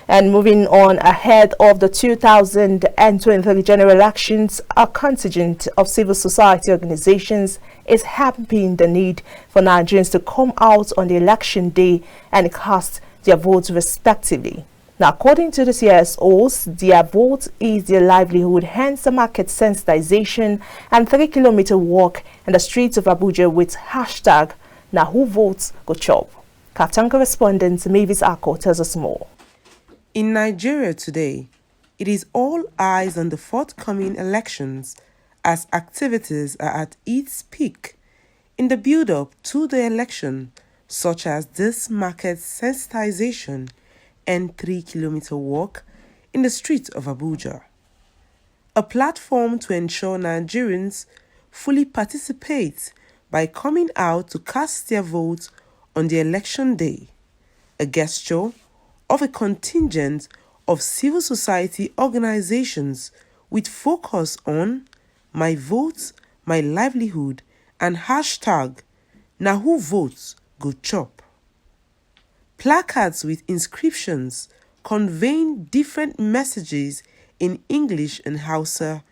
And moving on, ahead of the 2023 general elections, a contingent of civil society organizations is hampering the need for Nigerians to come out on the election day and cast their votes respectively. Now, according to the CSO'S, their vote is their livelihood, hence the market sensitization and 3-kilometer walk in the streets of Abuja with hashtag Now Who Votes Go Chop. KAFTAN correspondent Mavis Ako tells us more. In Nigeria today, it is all eyes on the forthcoming elections as activities are at its peak in the build-up to the election, such as this market sensitization and 3-kilometer walk in the streets of Abuja. A platform to ensure Nigerians fully participate by coming out to cast their votes on the election day, a gesture of a contingent of civil society organizations with focus on my vote, my livelihood, and hashtag Now Who Votes Go Chop. Placards with inscriptions conveying different messages in English and Hausa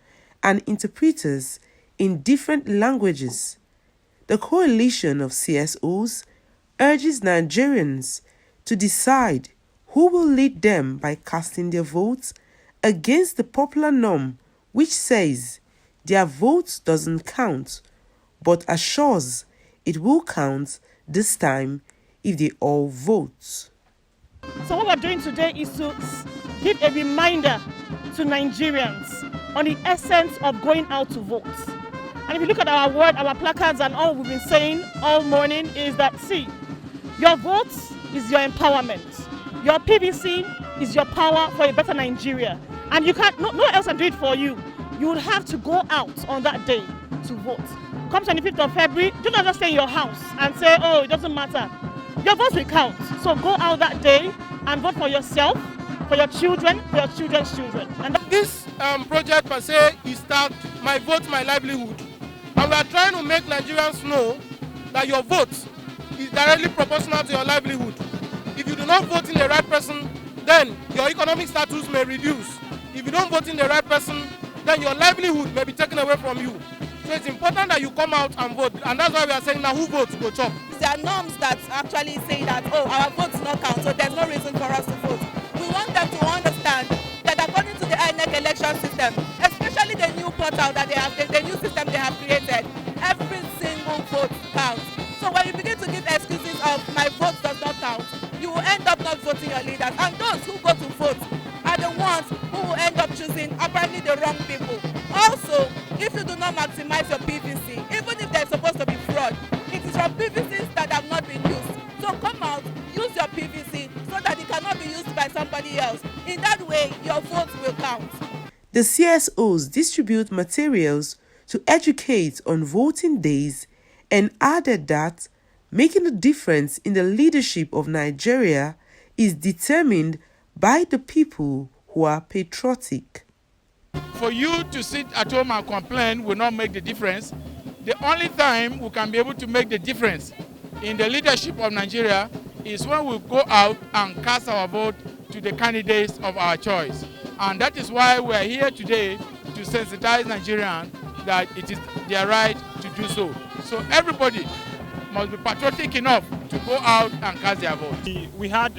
and interpreters in different languages. The coalition of CSO'S urges Nigerians to decide who will lead them by casting their votes against the popular norm which says their vote doesn't count, but assures it will count this time if they all vote. So what we're doing today is to give a reminder to Nigerians on the essence of going out to vote. And if you look at our word, our placards and all we've been saying all morning is that, see, your vote is your empowerment. Your PVC is your power for a better Nigeria. And you can't, no one else can do it for you. You would have to go out on that day to vote. Come 25th of February, do not just stay in your house and say, oh, it doesn't matter. Your vote will count. So go out that day and vote for yourself, for your children, for your children's children. And this project per se is tagged My Vote, My Livelihood. And we are trying to make Nigerians know that your vote is directly proportional to your livelihood. If you do not vote in the right person, then your economic status may reduce. If you don't vote in the right person, then your livelihood may be taken away from you. So it's important that you come out and vote. And that's why we are saying now who votes go chop. There are norms that actually say that, oh, our votes not count, so there's no reason for us to vote. We want them to understand that according to the INEC election system, especially the new portal that they have, the new system they have created, every single vote counts. So when you begin to give excuses of my vote does not count, you will end up not voting your leaders. And those who go to vote are the ones who will end up choosing apparently the wrong people. Also, if you do not maximize your PVC, even if there's supposed to be fraud, it is your PVCs that have not been used. So come out, use your PVC so that it cannot be used by somebody else. In that way, your vote will count. The CSO'S distribute materials to educate on voting days and added that making a difference in the leadership of Nigeria is determined by the people who are patriotic. For you to sit at home and complain will not make the difference. The only time we can be able to make the difference in the leadership of Nigeria is when we go out and cast our vote to the candidates of our choice. And that is why we are here today to sensitize Nigerians that it is their right to do so. So everybody must be patriotic enough to go out and cast their vote. We had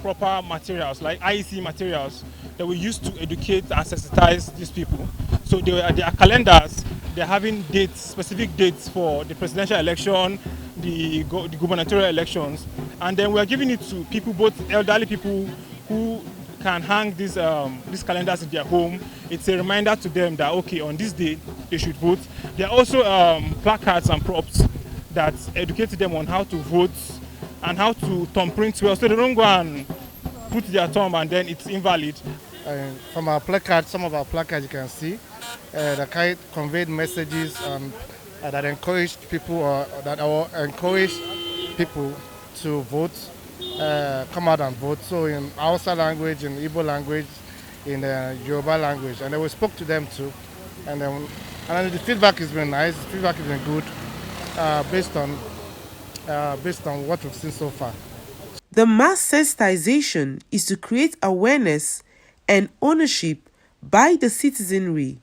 proper materials like IEC materials that we used to educate and sensitize these people. So there are calendars, they're having dates, specific dates for the presidential election, the gubernatorial elections, and then we're giving it to people, both elderly people who can hang these calendars in their home. It's a reminder to them that, okay, on this day, they should vote. There are also placards and props that educate them on how to vote and how to thumb print well, so they don't go and put their thumb and then it's invalid. From our placards, some of our placards you can see, that conveyed messages that encourage people or encourage people to vote, come out and vote. So in Hausa language, in Igbo language, in Yoruba language, and then we spoke to them too, and the feedback has been nice. The feedback has been good, based on what we've seen so far. The mass sensitization is to create awareness and ownership by the citizenry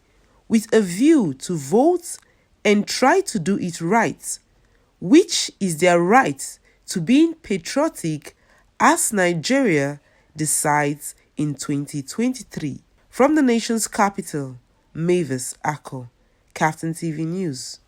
with a view to vote and try to do it right, which is their right to being patriotic as Nigeria decides in 2023. From the nation's capital, Mavis Ako, KAFTAN TV News.